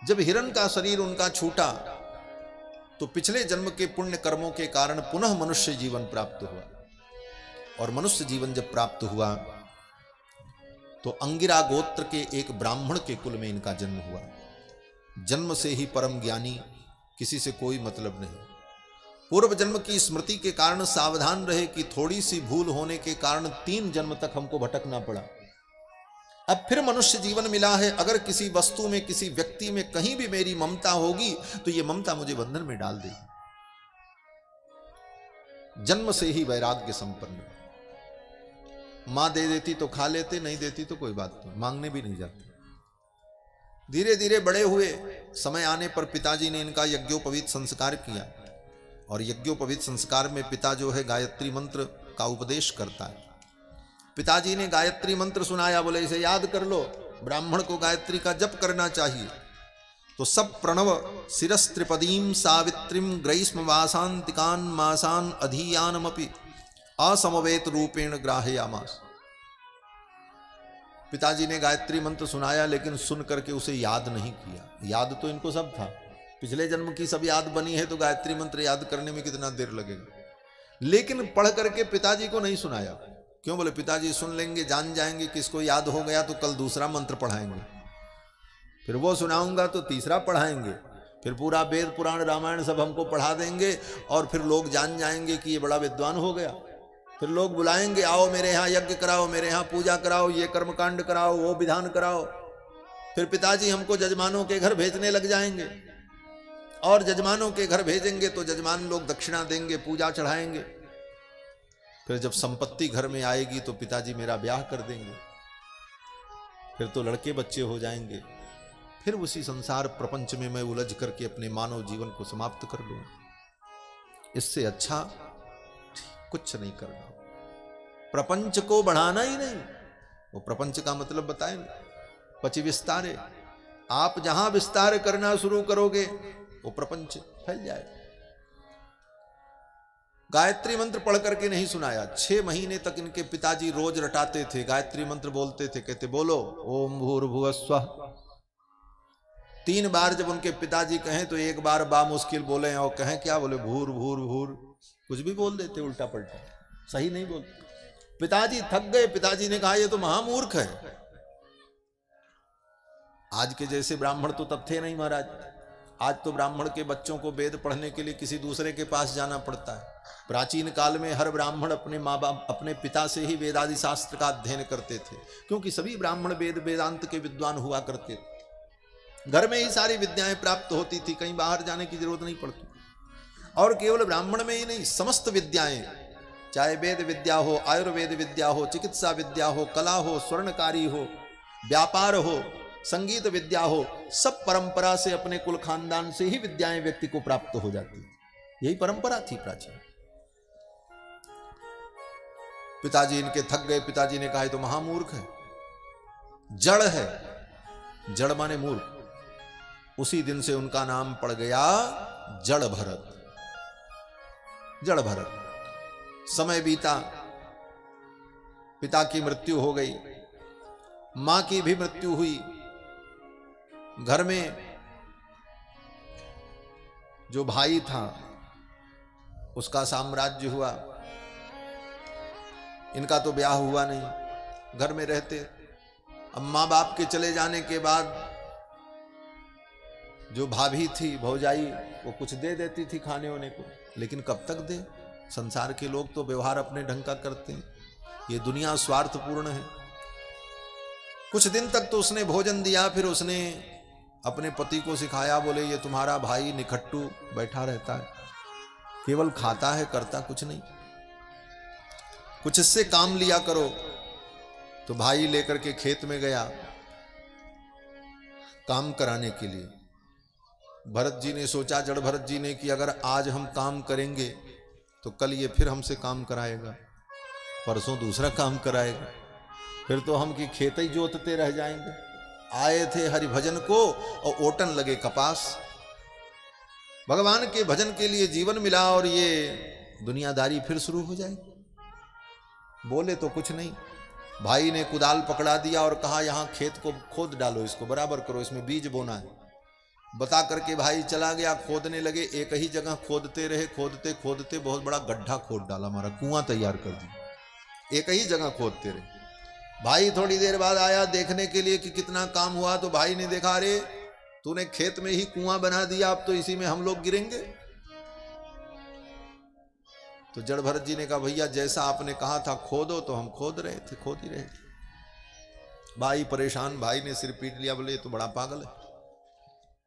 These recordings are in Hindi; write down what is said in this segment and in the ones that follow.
जब हिरण का शरीर उनका छूटा तो पिछले जन्म के पुण्य कर्मों के कारण पुनः मनुष्य जीवन प्राप्त हुआ। और मनुष्य जीवन जब प्राप्त हुआ तो अंगिरा गोत्र के एक ब्राह्मण के कुल में इनका जन्म हुआ। जन्म से ही परम ज्ञानी, किसी से कोई मतलब नहीं। पूर्व जन्म की स्मृति के कारण सावधान रहे कि थोड़ी सी भूल होने के कारण 3 जन्म तक हमको भटकना पड़ा। अब फिर मनुष्य जीवन मिला है। अगर किसी वस्तु में, किसी व्यक्ति में कहीं भी मेरी ममता होगी तो ये ममता मुझे बंधन में डाल देगी। जन्म से ही वैराग्य संपन्न। मां दे देती तो खा लेते, नहीं देती तो कोई बात नहीं, मांगने भी नहीं जाते। धीरे धीरे बड़े हुए, समय आने पर पिताजी ने इनका यज्ञोपवीत संस्कार किया। और यज्ञोपवीत संस्कार में पिता जो है गायत्री मंत्र का उपदेश करता है। पिताजी ने गायत्री मंत्र सुनाया, बोले इसे याद कर लो, ब्राह्मण को गायत्री का जप करना चाहिए। तो सब प्रणव शिरस्त्रिपदीम सावित्रीम ग्रैष्म वासांतिकान मासान अधीयानमपि असमवेत रूपेण ग्राहयामास। पिताजी ने गायत्री मंत्र सुनाया, लेकिन सुन करके उसे याद नहीं किया। याद तो इनको सब था, पिछले जन्म की सब याद बनी है, तो गायत्री मंत्र याद करने में कितना देर लगेगा। लेकिन पढ़ करके पिताजी को नहीं सुनाया। क्यों? बोले पिताजी सुन लेंगे, जान जाएंगे किसको याद हो गया तो कल दूसरा मंत्र पढ़ाएंगे, फिर वो सुनाऊंगा तो तीसरा पढ़ाएंगे, फिर पूरा वेद पुराण रामायण सब हमको पढ़ा देंगे और फिर लोग जान जाएंगे कि ये बड़ा विद्वान हो गया। फिर लोग बुलाएंगे, आओ मेरे यहाँ यज्ञ कराओ, मेरे यहाँ पूजा कराओ, ये कर्मकांड कराओ, वो विधान कराओ। फिर पिताजी हमको जजमानों के घर भेजने लग जाएंगे, और जजमानों के घर भेजेंगे तो जजमान लोग दक्षिणा देंगे, पूजा चढ़ाएंगे। फिर जब संपत्ति घर में आएगी तो पिताजी मेरा ब्याह कर देंगे, फिर तो लड़के बच्चे हो जाएंगे। फिर उसी संसार प्रपंच में मैं उलझ करके अपने मानव जीवन को समाप्त कर लूंगा। इससे अच्छा कुछ नहीं करना। प्रपंच को बढ़ाना ही नहीं। वो प्रपंच का मतलब बताए ना, पचि विस्तारे। आप जहां विस्तार करना शुरू करोगे वो प्रपंच फैल जाए। गायत्री मंत्र पढ़ करके नहीं सुनाया। 6 महीने तक इनके पिताजी रोज रटाते थे, गायत्री मंत्र बोलते थे, कहते बोलो ओम भूर्भुवस्वः। 3 बार जब उनके पिताजी कहें तो 1 बार बा मुश्किल बोले, और कहें क्या, बोले भूर भूर भूर, कुछ भी बोल देते उल्टा पलटा, सही नहीं बोलते। पिताजी थक गए, पिताजी ने कहा ये तो महामूर्ख है। आज के जैसे ब्राह्मण तो तब थे नहीं महाराज। आज तो ब्राह्मण के बच्चों को वेद पढ़ने के लिए किसी दूसरे के पास जाना पड़ता है। प्राचीन काल में हर ब्राह्मण अपने माँ बाप, अपने पिता से ही वेदादि शास्त्र का अध्ययन करते थे, क्योंकि सभी ब्राह्मण वेद वेदांत के विद्वान हुआ करते थे। घर में ही सारी विद्याएं प्राप्त होती थी, कहीं बाहर जाने की जरूरत नहीं पड़ती। और केवल ब्राह्मण में ही नहीं, समस्त विद्याएं, चाहे वेद विद्या हो, आयुर्वेद विद्या हो, चिकित्सा विद्या हो, कला हो, स्वर्णकारी हो, व्यापार हो, संगीत विद्या हो, सब परंपरा से, अपने कुल खानदान से ही विद्याएं व्यक्ति को प्राप्त हो जाती। यही परंपरा थी प्राचीन। पिताजी इनके थक गए। पिताजी ने कहा ये तो महामूर्ख है, जड़ है। जड़ माने मूर्ख। उसी दिन से उनका नाम पड़ गया जड़ भरत। जड़ भरत। समय बीता, पिता की मृत्यु हो गई, मां की भी मृत्यु हुई। घर में जो भाई था उसका साम्राज्य हुआ, इनका तो ब्याह हुआ नहीं, घर में रहते। अब माँ बाप के चले जाने के बाद जो भाभी थी, भौजाई, वो कुछ दे देती थी खाने होने को, लेकिन कब तक दे। संसार के लोग तो व्यवहार अपने ढंग का करते हैं, ये दुनिया स्वार्थपूर्ण है। कुछ दिन तक तो उसने भोजन दिया, फिर उसने अपने पति को सिखाया, बोले ये तुम्हारा भाई निखट्टू बैठा रहता है, केवल खाता है, करता कुछ नहीं, कुछ इससे काम लिया करो। तो भाई लेकर के खेत में गया काम कराने के लिए। भरत जी ने सोचा, जड़ भरत जी ने, कि अगर आज हम काम करेंगे तो कल ये फिर हमसे काम कराएगा, परसों दूसरा काम कराएगा, फिर तो हम की खेत ही जोतते रह जाएंगे। आए थे हरि भजन को और ओटन लगे कपास। भगवान के भजन के लिए जीवन मिला और ये दुनियादारी फिर शुरू हो जाएगी। बोले तो कुछ नहीं। भाई ने कुदाल पकड़ा दिया और कहा यहाँ खेत को खोद डालो, इसको बराबर करो, इसमें बीज बोना है। बता करके भाई चला गया। खोदने लगे, एक ही जगह खोदते रहे, खोदते खोदते बहुत बड़ा गड्ढा खोद डाला, हमारा कुआं तैयार कर दिया। एक ही जगह खोदते रहे। भाई थोड़ी देर बाद आया देखने के लिए कि कितना काम हुआ, तो भाई ने देखा, अरे तूने खेत में ही कुआं बना दिया, अब तो इसी में हम लोग गिरेंगे। तो जड़ भरत जी ने कहा, भैया जैसा आपने कहा था खोदो, तो हम खोद रहे थे, खोद ही रहे थे। भाई परेशान, भाई ने सिर पीट लिया, बोले ये तो बड़ा पागल है।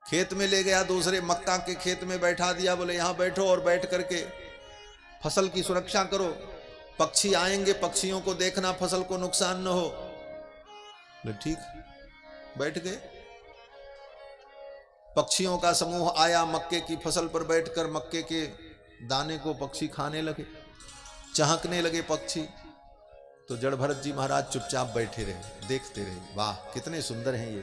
खेत में ले गया, दूसरे मक्का के खेत में बैठा दिया, बोले यहां बैठो और बैठ करके फसल की सुरक्षा करो, पक्षी आएंगे, पक्षियों को देखना, फसल को नुकसान न हो। बोले ठीक, बैठ गए। पक्षियों का समूह आया, मक्के की फसल पर बैठकर मक्के के दाने को पक्षी खाने लगे, चहकने लगे पक्षी। तो जड़ भरत जी महाराज चुपचाप बैठे रहे, देखते रहे। वाह कितने सुंदर हैं ये,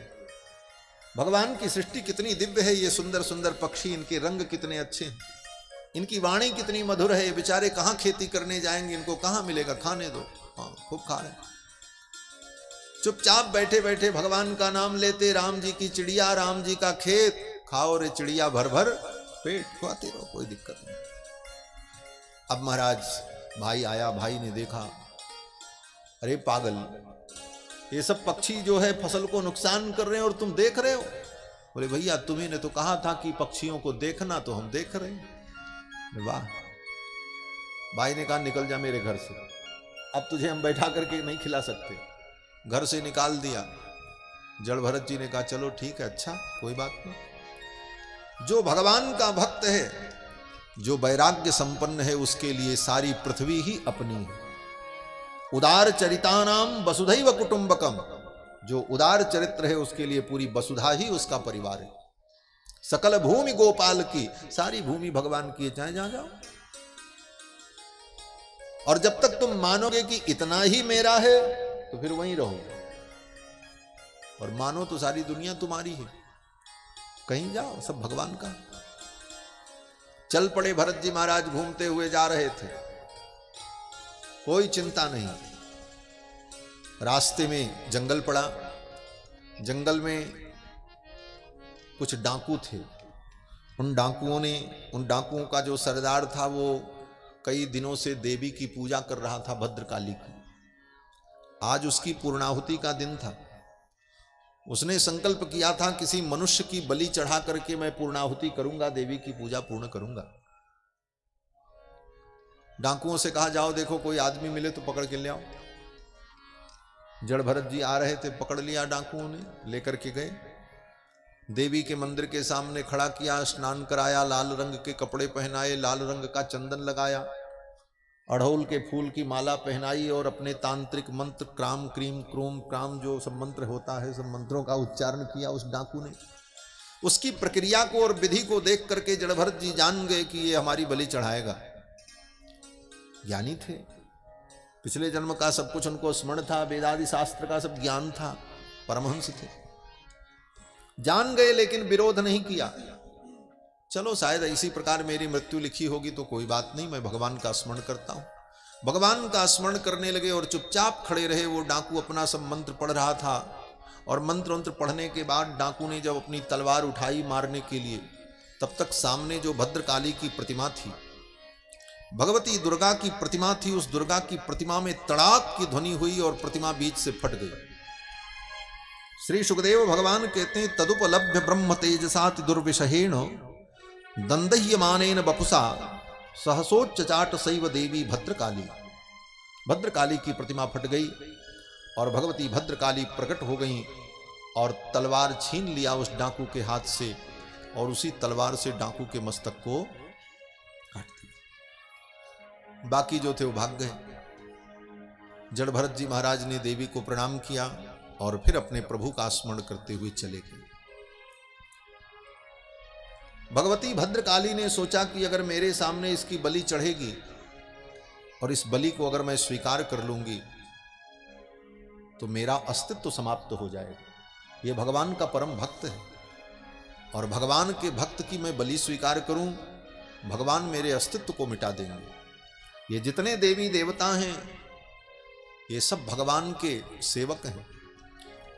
भगवान की सृष्टि कितनी दिव्य है, ये सुंदर सुंदर पक्षी, इनके रंग कितने अच्छे हैं, इनकी वाणी कितनी मधुर है। ये बेचारे कहां खेती करने जाएंगे, इनको कहां मिलेगा, खाने दो। हाँ खूब खा रहे, चुपचाप बैठे बैठे भगवान का नाम लेते। राम जी की चिड़िया, राम जी का खेत, खाओ रे चिड़िया भर भर पेट, खाते रहो, कोई दिक्कत नहीं। अब महाराज भाई आया, भाई ने देखा, अरे पागल, ये सब पक्षी जो है फसल को नुकसान कर रहे हैं और तुम देख रहे हो। बोले भैया तुम्ही ने तो कहा था कि पक्षियों को देखना, तो हम देख रहे हैं। वाह। भाई ने कहा निकल जा मेरे घर से, अब तुझे हम बैठा करके नहीं खिला सकते। घर से निकाल दिया। जड़ भरत जी ने कहा चलो ठीक है, अच्छा कोई बात नहीं। जो भगवान का भक्त है, जो वैराग्य संपन्न है, उसके लिए सारी पृथ्वी ही अपनी है। उदार चरितानाम वसुधैव कुटुंबकम, जो उदार चरित्र है उसके लिए पूरी वसुधा ही उसका परिवार है। सकल भूमि गोपाल की, सारी भूमि भगवान की है, चाहे जहां जाओ। और जब तक तुम मानोगे कि इतना ही मेरा है, तो फिर वहीं रहोगे। और मानो तो सारी दुनिया तुम्हारी है, कहीं जाओ, सब भगवान का। चल पड़े भरत जी महाराज, घूमते हुए जा रहे थे, कोई चिंता नहीं। रास्ते में जंगल पड़ा, जंगल में कुछ डाकू थे। उन डाकुओं का जो सरदार था, वो कई दिनों से देवी की पूजा कर रहा था, भद्रकाली की। आज उसकी पूर्णाहुति का दिन था। उसने संकल्प किया था किसी मनुष्य की बलि चढ़ा करके मैं पूर्णाहुति करूंगा, देवी की पूजा पूर्ण करूंगा। डाकुओं से कहा जाओ देखो कोई आदमी मिले तो पकड़ के ले आओ। जड़ भरत जी आ रहे थे, पकड़ लिया डाकुओं ने, लेकर के गए, देवी के मंदिर के सामने खड़ा किया, स्नान कराया, लाल रंग के कपड़े पहनाए, लाल रंग का चंदन लगाया, अड़हुल के फूल की माला पहनाई और अपने तांत्रिक मंत्र क्राम क्रीम क्रोम क्राम जो सब मंत्र होता है, सब मंत्रों का उच्चारण किया उस डाकू ने। उसकी प्रक्रिया को और विधि को देख करके जड़ भरत जी जान गए कि ये हमारी बलि चढ़ाएगा। ज्ञानी थे, पिछले जन्म का सब कुछ उनको स्मरण था, वेदादि शास्त्र का सब ज्ञान था, परमहंस थे। जान गए लेकिन विरोध नहीं किया। चलो शायद इसी प्रकार मेरी मृत्यु लिखी होगी तो कोई बात नहीं, मैं भगवान का स्मरण करता हूं। भगवान का स्मरण करने लगे और चुपचाप खड़े रहे। वो डाकू अपना सब मंत्र पढ़ रहा था और मंत्र पढ़ने के बाद डाकू ने जब अपनी तलवार उठाई मारने के लिए, तब तक सामने जो भद्रकाली की प्रतिमा थी, भगवती दुर्गा की प्रतिमा थी, उस दुर्गा की प्रतिमा में तड़ाक की ध्वनि हुई और प्रतिमा बीच से फट गई। श्री सुखदेव भगवान कहते हैं तदुपलभ्य ब्रह्म तेजसाति दुर्विषहेण दंदह्यमानेन बपुसा सहसोच्चाट सैव देवी भद्रकाली। भद्रकाली की प्रतिमा फट गई और भगवती भद्रकाली प्रकट हो गई और तलवार छीन लिया उस डाकू के हाथ से और उसी तलवार से डाकू के मस्तक को काट दिया। बाकी जो थे वो भाग गए। जड़ भरत जी महाराज ने देवी को प्रणाम किया और फिर अपने प्रभु का स्मरण करते हुए चले गए। भगवती भद्रकाली ने सोचा कि अगर मेरे सामने इसकी बलि चढ़ेगी और इस बलि को अगर मैं स्वीकार कर लूंगी तो मेरा अस्तित्व समाप्त हो जाएगा। ये भगवान का परम भक्त है और भगवान के भक्त की मैं बलि स्वीकार करूं, भगवान मेरे अस्तित्व को मिटा देंगे। ये जितने देवी देवता हैं ये सब भगवान के सेवक हैं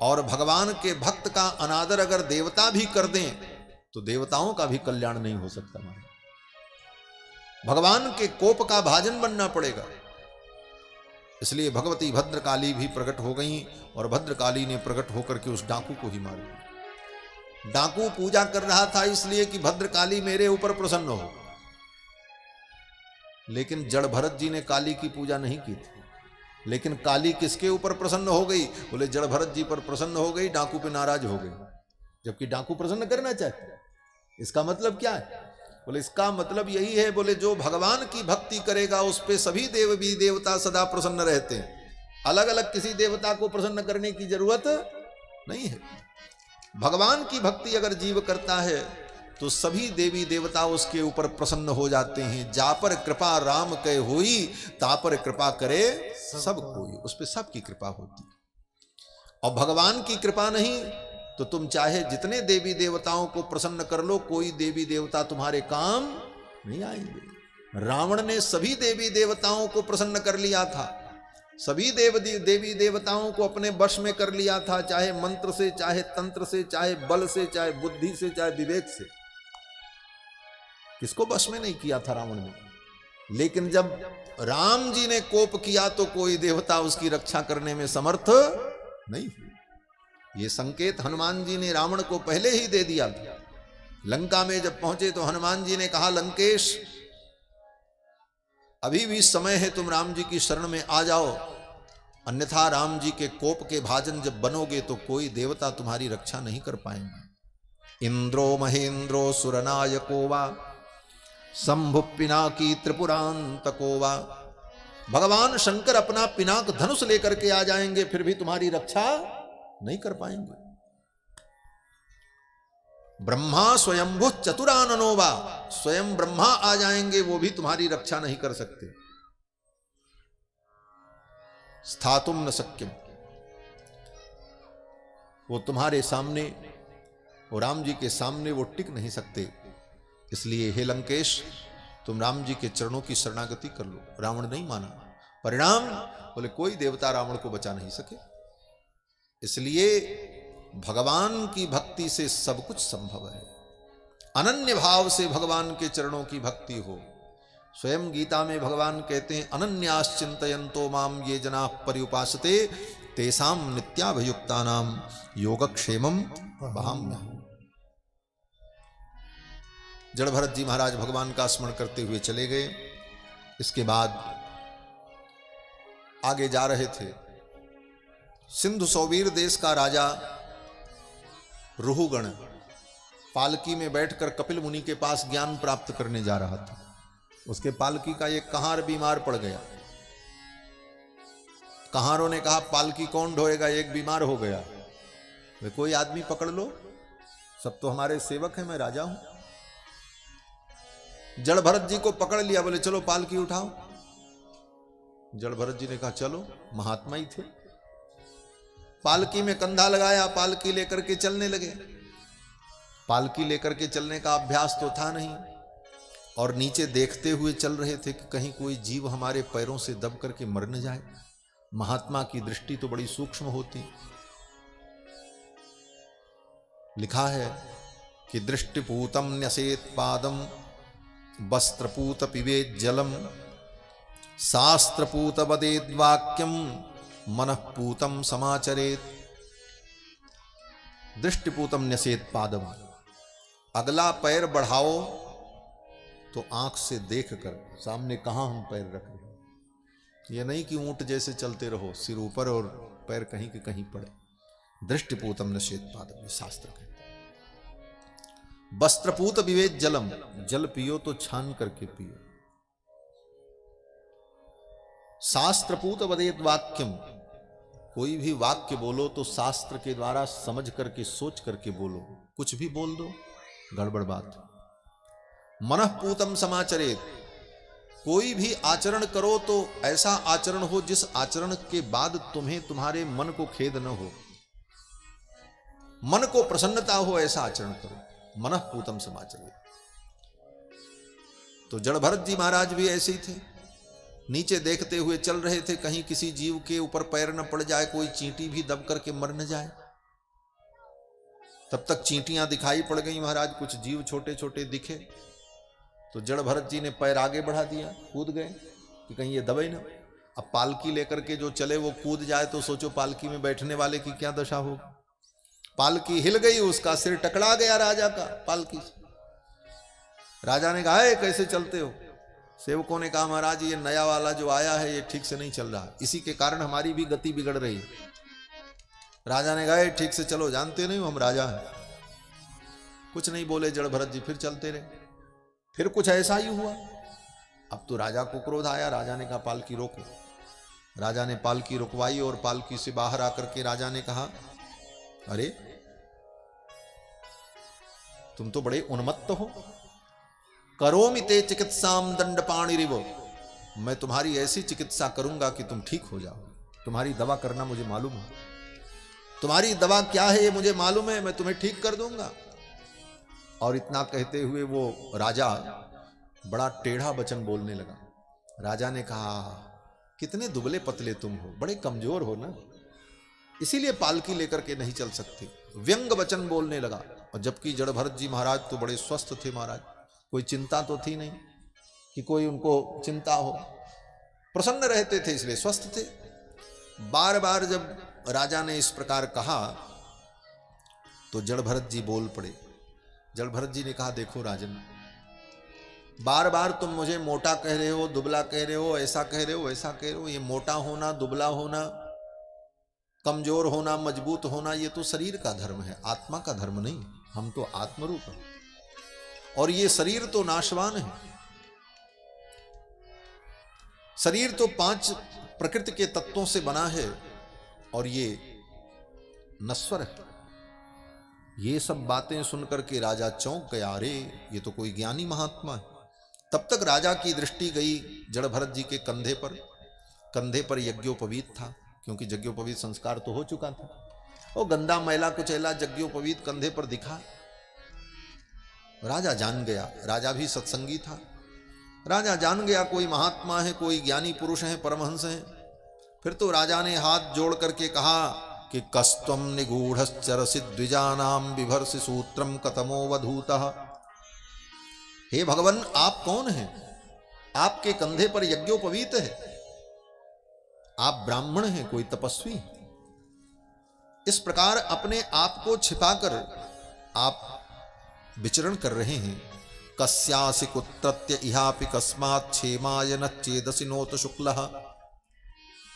और भगवान के भक्त का अनादर अगर देवता भी कर दें तो देवताओं का भी कल्याण नहीं हो सकता। भगवान के कोप का भाजन बनना पड़ेगा। इसलिए भगवती भद्रकाली भी प्रकट हो गई और भद्रकाली ने प्रकट होकर के उस डाकू को ही मार दिया। डाकू पूजा कर रहा था इसलिए कि भद्रकाली मेरे ऊपर प्रसन्न हो, लेकिन जड़ भरत जी ने काली की पूजा नहीं की थी। लेकिन काली किसके ऊपर प्रसन्न हो गई? बोले जड़ भरत जी पर प्रसन्न हो गई, डाकू पे नाराज हो गई, जबकि डाकू प्रसन्न करना चाहते। इसका मतलब क्या है? बोले इसका मतलब यही है, बोले जो भगवान की भक्ति करेगा उस पे सभी देवी देवता सदा प्रसन्न रहते हैं। अलग अलग किसी देवता को प्रसन्न करने की जरूरत नहीं है। भगवान की भक्ति अगर जीव करता है तो सभी देवी देवता उसके ऊपर प्रसन्न हो जाते हैं। जा पर कृपा राम के होई, ता पर कृपा करे सब कोई। उस पे सबकी कृपा होती है। और भगवान की कृपा नहीं तो तुम चाहे जितने देवी देवताओं को प्रसन्न कर लो, कोई देवी देवता तुम्हारे काम नहीं आएंगे। रावण ने सभी देवी देवताओं को प्रसन्न कर लिया था, सभी देवी देवताओं को अपने वश में कर लिया था, चाहे मंत्र से, चाहे तंत्र से, चाहे बल से, चाहे बुद्धि से, चाहे विवेक से। किसको वश में नहीं किया था रावण ने? लेकिन जब राम जी ने कोप किया तो कोई देवता उसकी रक्षा करने में समर्थ नहीं हुई। ये संकेत हनुमान जी ने रावण को पहले ही दे दिया था। लंका में जब पहुंचे तो हनुमान जी ने कहा, लंकेश अभी भी समय है, तुम राम जी की शरण में आ जाओ, अन्यथा राम जी के कोप के भाजन जब बनोगे तो कोई देवता तुम्हारी रक्षा नहीं कर पाएंगे। इंद्रो महेंद्रो सुरनायको वा शंभु पिनाकी त्रिपुरांतको वा। भगवान शंकर अपना पिनाक धनुष लेकर के आ जाएंगे, फिर भी तुम्हारी रक्षा नहीं कर पाएंगे। ब्रह्मा स्वयंभु चतुराननो वा। स्वयं ब्रह्मा आ जाएंगे, वो भी तुम्हारी रक्षा नहीं कर सकते। स्थातुम न शक्यम, वो तुम्हारे सामने, वो राम जी के सामने वो टिक नहीं सकते। इसलिए हे लंकेश, तुम राम जी के चरणों की शरणागति कर लो। रावण नहीं माना। परिणाम बोले कोई देवता रावण को बचा नहीं सके। इसलिए भगवान की भक्ति से सब कुछ संभव है। अनन्य भाव से भगवान के चरणों की भक्ति हो। स्वयं गीता में भगवान कहते हैं, अनन्याश्चिन्तयन्तो माम ये जना पर्युपासते तेषां नित्याभियुक्तानां योगक्षेमं वहाम्यहम्। जड़ भरत जी महाराज भगवान का स्मरण करते हुए चले गए। इसके बाद आगे जा रहे थे। सिंधु सौवीर देश का राजा रुहुगण पालकी में बैठकर कपिल मुनि के पास ज्ञान प्राप्त करने जा रहा था। उसके पालकी का एक कहार बीमार पड़ गया। कहारों ने कहा, पालकी कौन ढोएगा, एक बीमार हो गया। वे कोई आदमी पकड़ लो, सब तो हमारे सेवक हैं, मैं राजा हूं। जड़ भरत जी को पकड़ लिया, बोले चलो पालकी उठाओ। जड़ भरत जी ने कहा चलो, महात्मा ही थे। पालकी में कंधा लगाया, पालकी लेकर के चलने लगे। पालकी लेकर के चलने का अभ्यास तो था नहीं, और नीचे देखते हुए चल रहे थे कि कहीं कोई जीव हमारे पैरों से दब करके मर न जाए। महात्मा की दृष्टि तो बड़ी सूक्ष्म होती। लिखा है कि दृष्टिपूतम न्यसेत पादम वस्त्रपूत पिबेत जलम शास्त्रपूत वदेद वाक्यम मनःपूतम समाचरेत। दृष्टिपूतम न्यसेत पादम, अगला पैर बढ़ाओ तो आंख से देखकर सामने कहां हम पैर रख रहे हैं। यह नहीं कि ऊंट जैसे चलते रहो, सिर ऊपर और पैर कहीं के कहीं पड़े। दृष्टिपूतम न्यसेत पादम, ये शास्त्र कहते हैं। वस्त्रपूत विवेक जलम, जल पियो तो छान करके पियो। शास्त्रपूत वदेत वाक्यम, कोई भी वाक्य बोलो तो शास्त्र के द्वारा समझ करके सोच करके बोलो। कुछ भी बोल दो गड़बड़ बात। मनःपूतम समाचरेत, कोई भी आचरण करो तो ऐसा आचरण हो जिस आचरण के बाद तुम्हें तुम्हारे मन को खेद न हो, मन को प्रसन्नता हो, ऐसा आचरण करो। मनःपूतम समाचरेत। तो जड़ भरत जी महाराज भी ऐसे ही थे, नीचे देखते हुए चल रहे थे, कहीं किसी जीव के ऊपर पैर न पड़ जाए, कोई चींटी भी दब करके मर न जाए। तब तक चींटियां दिखाई पड़ गई महाराज, कुछ जीव छोटे छोटे दिखे। तो जड़ भरत जी ने पैर आगे बढ़ा दिया, कूद गए कि कहीं ये दबे ना। अब पालकी लेकर के जो चले वो कूद जाए तो सोचो पालकी में बैठने वाले की क्या दशा होगी। पालकी हिल गई, उसका सिर टकरा गया राजा का पालकी से। राजा ने कहा, कैसे चलते हो? सेवकों ने कहा, महाराज ये नया वाला जो आया है ये ठीक से नहीं चल रहा, इसी के कारण हमारी भी गति बिगड़ रही है। राजा ने कहा, ठीक से चलो, जानते नहीं हो हम राजा हैं। कुछ नहीं बोले जड़ भरत जी, फिर चलते रहे। फिर कुछ ऐसा ही हुआ। अब तो राजा को क्रोध आया, राजा ने कहा पालकी रोको। राजा ने पालकी रुकवाई और पालकी से बाहर आकर के राजा ने कहा, अरे तुम तो बड़े उन्मत्त हो। करोमि ते चिकित्साम दंडपाणिरिव, मैं तुम्हारी ऐसी चिकित्सा करूंगा कि तुम ठीक हो जाओ। तुम्हारी दवा करना मुझे मालूम है, तुम्हारी दवा क्या है ये मुझे मालूम है, मैं तुम्हें ठीक कर दूंगा। और इतना कहते हुए वो राजा बड़ा टेढ़ा वचन बोलने लगा। राजा ने कहा, कितने दुबले पतले तुम हो, बड़े कमजोर हो ना, इसीलिए पालकी लेकर के नहीं चल सकते। व्यंग वचन बोलने लगा। और जबकि जड़ भरत जी महाराज तो बड़े स्वस्थ थे महाराज, कोई चिंता तो थी नहीं कि कोई उनको चिंता हो, प्रसन्न रहते थे, इसलिए स्वस्थ थे। बार बार जब राजा ने इस प्रकार कहा तो जड़ भरत जी बोल पड़े। जड़ भरत जी ने कहा, देखो राजन, बार बार तुम मुझे मोटा कह रहे हो, दुबला कह रहे हो, ऐसा कह रहे हो, ऐसा कह रहे हो। ये मोटा होना, दुबला होना, कमजोर होना, मजबूत होना, ये तो शरीर का धर्म है, आत्मा का धर्म नहीं। हम तो आत्मरूप हैं और ये शरीर तो नाशवान है। शरीर तो 5 प्रकृति के तत्वों से बना है और ये नश्वर है। ये सब बातें सुनकर के राजा चौंक गया, अरे ये तो कोई ज्ञानी महात्मा है। तब तक राजा की दृष्टि गई जड़ भरत जी के कंधे पर। कंधे पर यज्ञोपवीत था, क्योंकि यज्ञोपवीत संस्कार तो हो चुका था। वो गंदा मैला कुचैला यज्ञोपवीत कंधे पर दिखा। राजा जान गया, राजा भी सत्संगी था। राजा जान गया कोई महात्मा है, कोई ज्ञानी पुरुष है, परमहंस है। फिर तो राजा ने हाथ जोड़ करके कहा कि कस्त्वम निगूढ़श्चरसि द्विजानाम बिभर्षि सूत्रम कतमो वधूतः। हे भगवान, आप कौन हैं? आपके कंधे पर यज्ञोपवीत है, आप ब्राह्मण हैं, कोई तपस्वी। इस प्रकार अपने आप को छिपाकर आप विचरण कर रहे हैं। कस्यासि कुत्रत्य इहापि कस्मात् क्षेमाय न चेदसि नोत शुक्लः।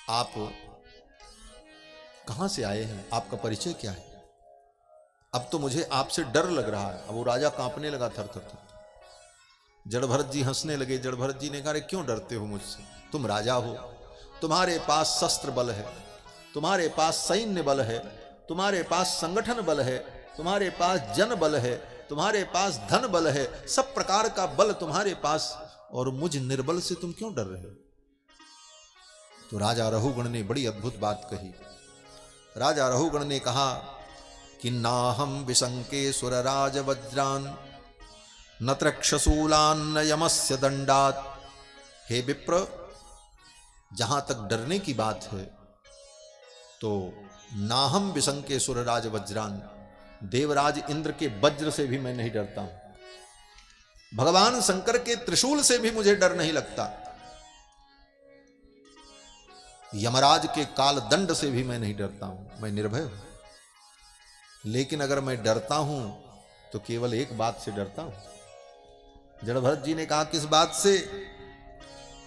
आप कहां से आए हैं, आपका परिचय क्या है? अब तो मुझे आपसे डर लग रहा है। अब वो राजा कांपने लगा थर थर थर। जड़ भरत जी हंसने लगे। जड़ भरत जी ने कहा, क्यों डरते हो मुझसे? तुम राजा हो, तुम्हारे पास शस्त्र बल है, तुम्हारे पास सैन्य बल है, तुम्हारे पास संगठन बल है, तुम्हारे पास जन बल है, तुम्हारे पास धन बल है, सब प्रकार का बल तुम्हारे पास, और मुझ निर्बल से तुम क्यों डर रहे हो? तो राजा रहुगण ने बड़ी अद्भुत बात कही। राजा रहुगण ने कहा कि नाहम विशंके सुरराज वज्रान न त्रक्षशूलान न यमस्य दंडात। हे विप्र, जहां तक डरने की बात है तो नाहम विशंके सुरराज वज्रान, देवराज इंद्र के वज्र से भी मैं नहीं डरता हूं। भगवान शंकर के त्रिशूल से भी मुझे डर नहीं लगता। यमराज के काल दंड से भी मैं नहीं डरता हूं, मैं निर्भय हूं। लेकिन अगर मैं डरता हूं तो केवल एक बात से डरता हूं। जड़ भरत जी ने कहा, किस बात से?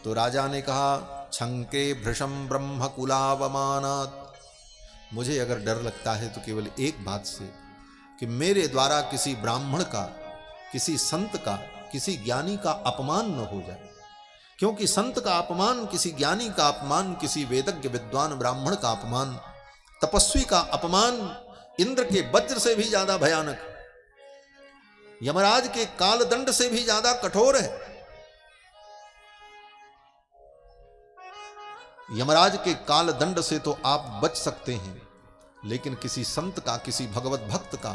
तो राजा ने कहा, छंके भृशम ब्रह्म कुलावमानात्। मुझे अगर डर लगता है तो केवल एक बात से, कि मेरे द्वारा किसी ब्राह्मण का, किसी संत का, किसी ज्ञानी का अपमान न हो जाए। क्योंकि संत का अपमान, किसी ज्ञानी का अपमान, किसी वेदज्ञ विद्वान ब्राह्मण का अपमान, तपस्वी का अपमान इंद्र के वज्र से भी ज्यादा भयानक, यमराज के कालदंड से भी ज्यादा कठोर है। यमराज के कालदंड से तो आप बच सकते हैं, लेकिन किसी संत का, किसी भगवत भक्त का,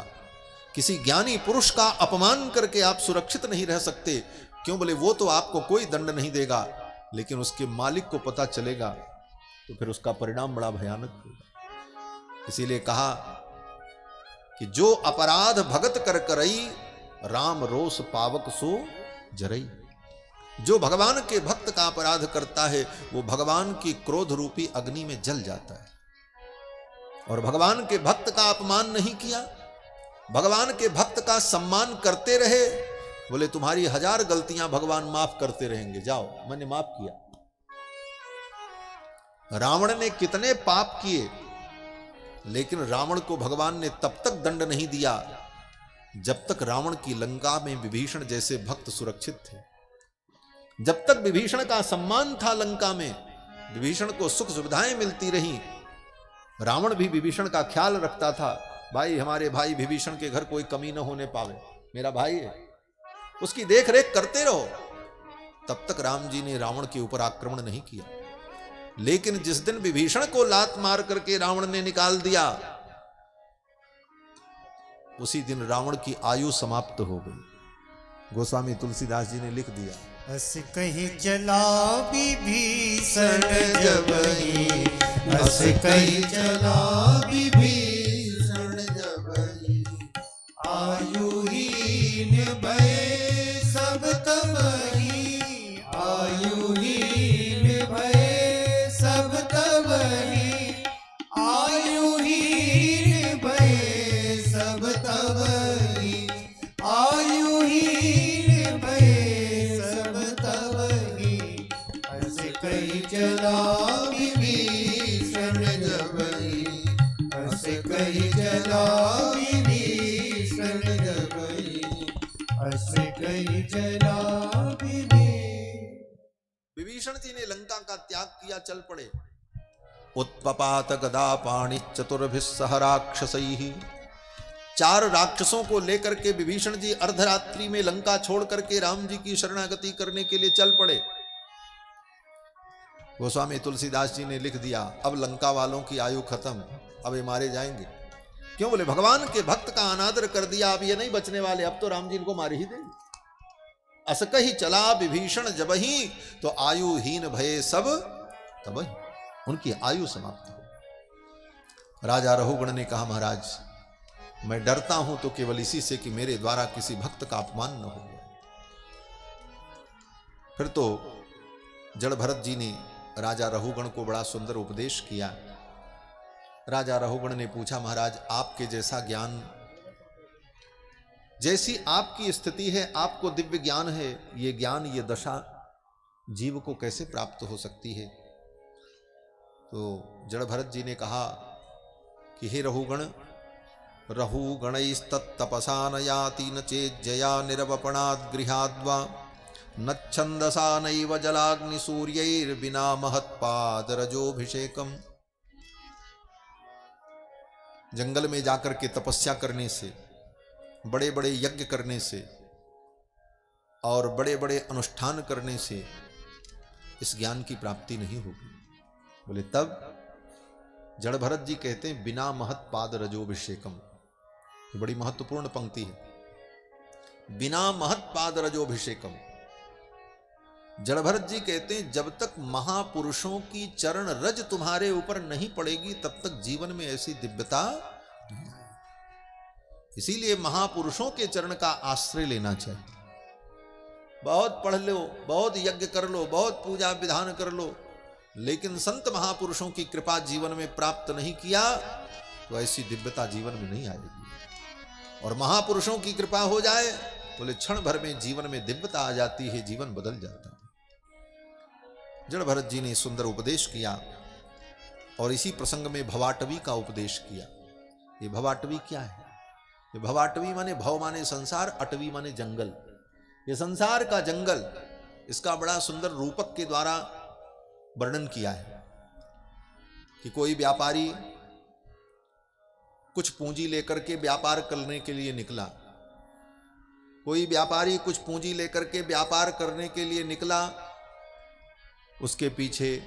किसी ज्ञानी पुरुष का अपमान करके आप सुरक्षित नहीं रह सकते। क्यों? बोले वो तो आपको कोई दंड नहीं देगा, लेकिन उसके मालिक को पता चलेगा तो फिर उसका परिणाम बड़ा भयानक होगा। इसीलिए कहा कि जो अपराध भगत कर करई, राम रोष पावक सो जरई। जो भगवान के भक्त का अपराध करता है वो भगवान की क्रोध रूपी अग्नि में जल जाता है। और भगवान के भक्त का अपमान नहीं किया, भगवान के भक्त का सम्मान करते रहे, बोले तुम्हारी 1000 गलतियां भगवान माफ करते रहेंगे, जाओ मैंने माफ किया। रावण ने कितने पाप किए, लेकिन रावण को भगवान ने तब तक दंड नहीं दिया जब तक रावण की लंका में विभीषण जैसे भक्त सुरक्षित थे। जब तक विभीषण का सम्मान था लंका में, विभीषण को सुख सुविधाएं मिलती रहीं, रावण भी विभीषण का ख्याल रखता था, भाई हमारे भाई विभीषण के घर कोई कमी न होने पावे, मेरा भाई है, उसकी देख रेख करते रहो। तब तक राम जी ने रावण के ऊपर आक्रमण नहीं किया। लेकिन जिस दिन विभीषण को लात मार करके रावण ने निकाल दिया, उसी दिन रावण की आयु समाप्त हो गई। गोस्वामी तुलसीदास जी ने लिख दिया, अस कही चला विभीषण जबहि, अस कही चला विभीषण जबहि, आयुहीन भय सब तबहि, आयुहीन भय सब तबहि, आयुहीन भय सब तबहि, आयुहीन भय सब तबहि, अस कही चला विभीषण जबहि, अस कही चला विभीषण जबहि, अस कही चला विभीषण जी ने लंका का त्याग किया, चल पड़े। उत्पपात गदा पाणि चतुर्भिः सह राक्षसैः, 4 राक्षसों को लेकर के विभीषण जी अर्धरात्रि में लंका छोड़ करके राम जी की शरणागति करने के लिए चल पड़े। गोस्वामी तुलसीदास जी ने लिख दिया, अब लंका वालों की आयु खत्म, अब ये मारे जाएंगे। क्यों? बोले भगवान के भक्त का अनादर कर दिया, अब ये नहीं बचने वाले, अब तो राम जी इनको मार ही देंगे। अस कही चला विभीषण जबहि, तो आयुहीन भये सब तबहि, उनकी आयु समाप्त हो। राजा रहुगण ने कहा, महाराज मैं डरता हूं तो केवल इसी से कि मेरे द्वारा किसी भक्त का अपमान न हो। फिर तो जड़ भरत जी ने राजा रहुगण को बड़ा सुंदर उपदेश किया। राजा रहुगण ने पूछा, महाराज आपके जैसा ज्ञान, जैसी आपकी स्थिति है, आपको दिव्य ज्ञान है, ये ज्ञान ये दशा जीव को कैसे प्राप्त हो सकती है? तो जड़ भरत जी ने कहा कि हे रहुगण, रहुगणैस्तत्तपसा न याति न चेज्जया निरवपणाद् गृहाद्वा, न छन्दसा नैव जलाग्नि सूर्यैर्विना महत्पादरजोभिषेकम्। जंगल में जाकर के तपस्या करने से, बड़े बड़े यज्ञ करने से और बड़े बड़े अनुष्ठान करने से इस ज्ञान की प्राप्ति नहीं होगी। बोले तब? जड़ भरत जी कहते हैं, बिना महत्पाद रजोभिषेकम। ये बड़ी महत्वपूर्ण पंक्ति है, बिना महत्पाद रजोभिषेकम। जड़ भरत जी कहते हैं, जब तक महापुरुषों की चरण रज तुम्हारे ऊपर नहीं पड़ेगी तब तक जीवन में ऐसी दिव्यता नहीं आएगी। इसीलिए महापुरुषों के चरण का आश्रय लेना चाहिए। बहुत पढ़ लो, बहुत यज्ञ कर लो, बहुत पूजा विधान कर लो, लेकिन संत महापुरुषों की कृपा जीवन में प्राप्त नहीं किया तो ऐसी दिव्यता जीवन में नहीं आएगी। और महापुरुषों की कृपा हो जाए, बोले क्षण भर में जीवन में दिव्यता आ जाती है, जीवन बदल जाता है। जड़ भरत जी ने सुंदर उपदेश किया और इसी प्रसंग में भवाटवी का उपदेश किया। ये भवाटवी क्या है? ये भवाटवी माने भव माने संसार, अटवी माने जंगल। ये संसार का जंगल, इसका बड़ा सुंदर रूपक के द्वारा वर्णन किया है कि कोई व्यापारी कुछ पूंजी लेकर के व्यापार करने के लिए निकला। कोई व्यापारी कुछ पूंजी लेकर के व्यापार करने के लिए निकला, उसके पीछे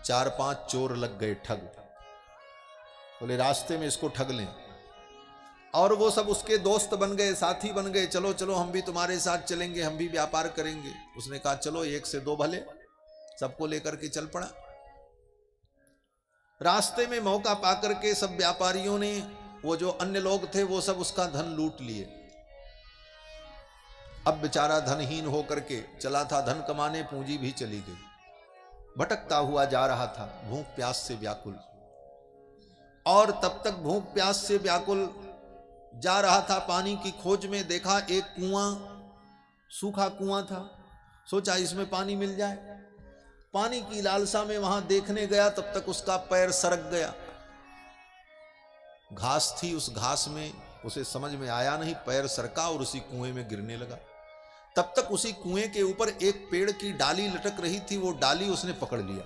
4-5 चोर लग गए, ठग। बोले रास्ते में इसको ठग लें, और वो सब उसके दोस्त बन गए, साथी बन गए, चलो चलो हम भी तुम्हारे साथ चलेंगे, हम भी व्यापार करेंगे। उसने कहा चलो 1 से 2 भले, सबको लेकर के चल पड़ा। रास्ते में मौका पाकर के सब व्यापारियों ने वो जो अन्य लोग थे वो सब उसका धन लूट लिए। अब बेचारा धनहीन होकर के चला था धन कमाने, पूंजी भी चली गई। भटकता हुआ जा रहा था भूख प्यास से व्याकुल, और तब तक भूख प्यास से व्याकुल जा रहा था पानी की खोज में। देखा एक कुआं, सूखा कुआं था, सोचा इसमें पानी मिल जाए। पानी की लालसा में वहां देखने गया, तब तक उसका पैर सरक गया। घास थी, उस घास में उसे समझ में आया नहीं, पैर सरका और उसी कुएं में गिरने लगा। तब तक उसी कुएं के ऊपर एक पेड़ की डाली लटक रही थी, वो डाली उसने पकड़ लिया।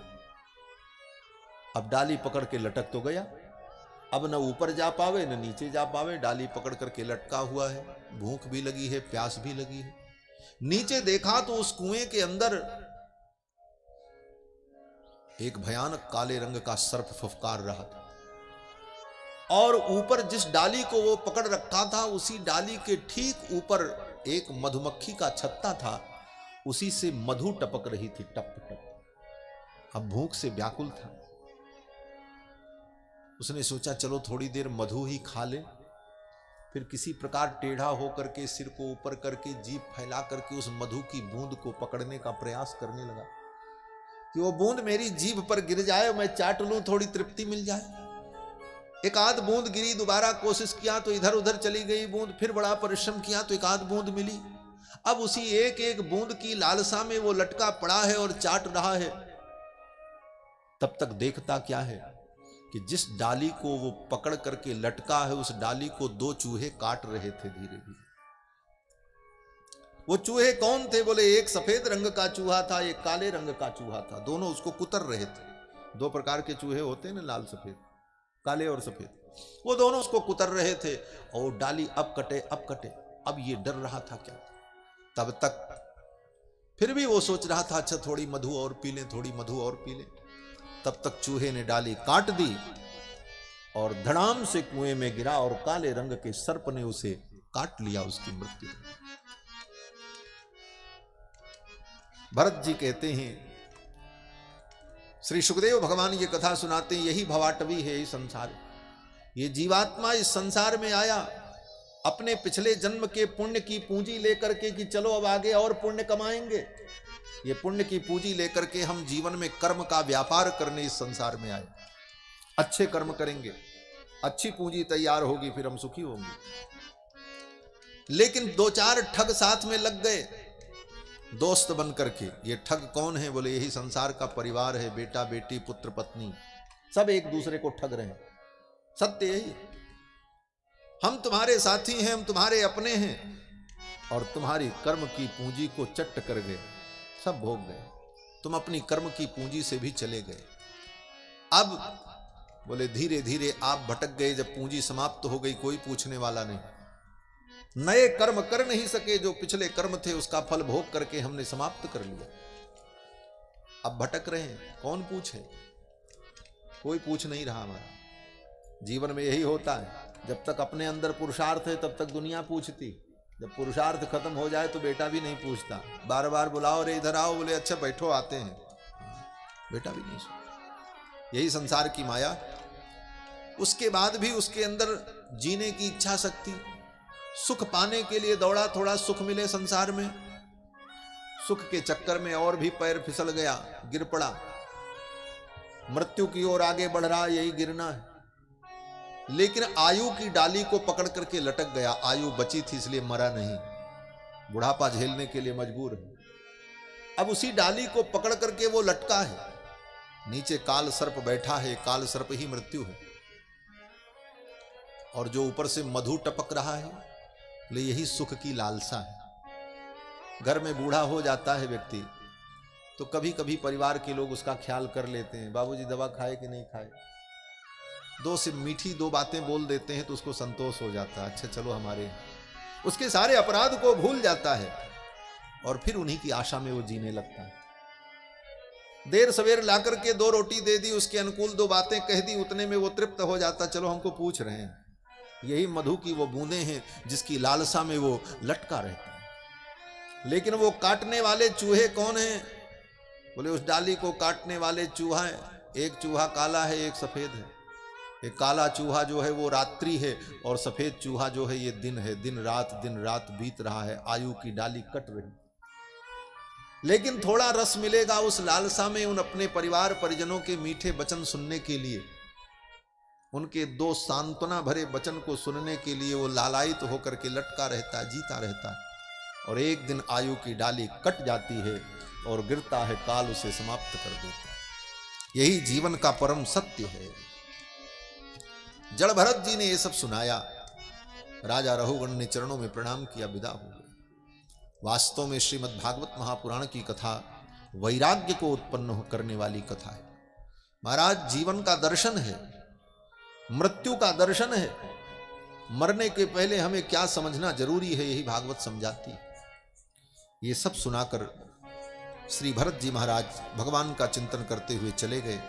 अब डाली पकड़ के लटक तो गया, अब न ऊपर जा पावे न नीचे जा पावे, डाली पकड़ करके लटका हुआ है। भूख भी लगी है, प्यास भी लगी है। नीचे देखा तो उस कुएं के अंदर एक भयानक काले रंग का सर्प फुफकार रहा था, और ऊपर जिस डाली को वो पकड़ रखा था उसी डाली के ठीक ऊपर एक मधुमक्खी का छत्ता था, उसी से मधु टपक रही थी, टप टप। अब भूख से व्याकुल था, उसने सोचा चलो थोड़ी देर मधु ही खा ले। फिर किसी प्रकार टेढ़ा होकर के सिर को ऊपर करके जीभ फैला करके उस मधु की बूंद को पकड़ने का प्रयास करने लगा कि वो बूंद मेरी जीभ पर गिर जाए, मैं चाट लूं, थोड़ी तृप्ति मिल जाए। एक आध बूंद गिरी, दोबारा कोशिश किया तो इधर उधर चली गई बूंद, फिर बड़ा परिश्रम किया तो एक आध बूंद मिली। अब उसी एक एक बूंद की लालसा में वो लटका पड़ा है और चाट रहा है। तब तक देखता क्या है कि जिस डाली को वो पकड़ करके लटका है, उस डाली को दो चूहे काट रहे थे धीरे धीरे। वो चूहे कौन थे? बोले एक सफेद रंग का चूहा था, एक काले रंग का चूहा था, दोनों उसको कुतर रहे थे। दो प्रकार के चूहे होते हैं ना, लाल सफेद, काले और सफेद, वो दोनों उसको कुतर रहे थे। और डाली अब कटे अब कटे, अब ये डर रहा था क्या। तब तक फिर भी वो सोच रहा था अच्छा थोड़ी मधु और पी लें, थोड़ी मधु और पी लें। तब तक चूहे ने डाली काट दी और धड़ाम से कुएं में गिरा और काले रंग के सर्प ने उसे काट लिया, उसकी मृत्यु। भरत जी कहते हैं, श्री सुखदेव भगवान ये कथा सुनाते हैं, यही भवाटवी है ये संसार। ये जीवात्मा इस संसार में आया अपने पिछले जन्म के पुण्य की पूंजी लेकर के कि चलो अब आगे और पुण्य कमाएंगे। ये पुण्य की पूंजी लेकर के हम जीवन में कर्म का व्यापार करने इस संसार में आए। अच्छे कर्म करेंगे, अच्छी पूंजी तैयार होगी, फिर हम सुखी होंगे। लेकिन दो चार ठग साथ में लग गए दोस्त बन करके। ये ठग कौन है? बोले यही संसार का परिवार है, बेटा बेटी पुत्र पत्नी, सब एक दूसरे को ठग रहे हैं। सत्य यही, हम तुम्हारे साथी हैं, हम तुम्हारे अपने हैं, और तुम्हारी कर्म की पूंजी को चट्ट कर गए, सब भोग गए। तुम अपनी कर्म की पूंजी से भी चले गए। अब बोले धीरे धीरे आप भटक गए, जब पूंजी समाप्त हो गई कोई पूछने वाला नहीं। नए कर्म कर नहीं सके, जो पिछले कर्म थे उसका फल भोग करके हमने समाप्त कर लिया। अब भटक रहे हैं, कौन पूछे? कोई पूछ नहीं रहा। हमारा जीवन में यही होता है, जब तक अपने अंदर पुरुषार्थ है तब तक दुनिया पूछती, जब पुरुषार्थ खत्म हो जाए तो बेटा भी नहीं पूछता। बार बार बुलाओ, रे इधर आओ, बोले अच्छा बैठो आते हैं, बेटा भी नहीं सुनता। यही संसार की माया। उसके बाद भी उसके अंदर जीने की इच्छा शक्ति, सुख पाने के लिए दौड़ा, थोड़ा सुख मिले संसार में, सुख के चक्कर में और भी पैर फिसल गया, गिर पड़ा, मृत्यु की ओर आगे बढ़ रहा, यही गिरना है। लेकिन आयु की डाली को पकड़ करके लटक गया। आयु बची थी इसलिए मरा नहीं, बुढ़ापा झेलने के लिए मजबूर है। अब उसी डाली को पकड़ करके वो लटका है, नीचे काल सर्प बैठा है, काल सर्प ही मृत्यु है। और जो ऊपर से मधु टपक रहा है, ले यही सुख की लालसा है। घर में बूढ़ा हो जाता है व्यक्ति तो कभी कभी परिवार के लोग उसका ख्याल कर लेते हैं, बाबूजी दवा खाए कि नहीं खाए, दो से मीठी दो बातें बोल देते हैं तो उसको संतोष हो जाता है, अच्छा चलो हमारे, उसके सारे अपराध को भूल जाता है और फिर उन्हीं की आशा में वो जीने लगता है। देर सवेर लाकर के दो रोटी दे दी, उसके अनुकूल दो बातें कह दी, उतने में वो तृप्त हो जाता, चलो हमको पूछ रहे हैं। यही मधु की वो बूंदें हैं जिसकी लालसा में वो लटका रहता है। लेकिन वो काटने वाले चूहे कौन हैं? बोले उस डाली को काटने वाले चूहा है, एक चूहा काला है, एक सफेद है। ये काला चूहा जो है वो रात्रि है और सफेद चूहा जो है ये दिन है। दिन रात बीत रहा है, आयु की डाली कट रही। लेकिन थोड़ा रस मिलेगा उस लालसा में, उन अपने परिवार परिजनों के मीठे वचन सुनने के लिए, उनके दो सांत्वना भरे वचन को सुनने के लिए वो लालायित होकर के लटका रहता है, जीता रहता है। और एक दिन आयु की डाली कट जाती है और गिरता है, काल उसे समाप्त कर देता है। यही जीवन का परम सत्य है। जड़ भरत जी ने ये सब सुनाया। राजा रघुगण ने चरणों में प्रणाम किया, विदा हो गए। वास्तव में श्रीमद् भागवत महापुराण की कथा वैराग्य को उत्पन्न करने वाली कथा है। महाराज, जीवन का दर्शन है, मृत्यु का दर्शन है। मरने के पहले हमें क्या समझना जरूरी है, यही भागवत समझाती है। ये सब सुनाकर श्री भरत जी महाराज भगवान का चिंतन करते हुए चले गए।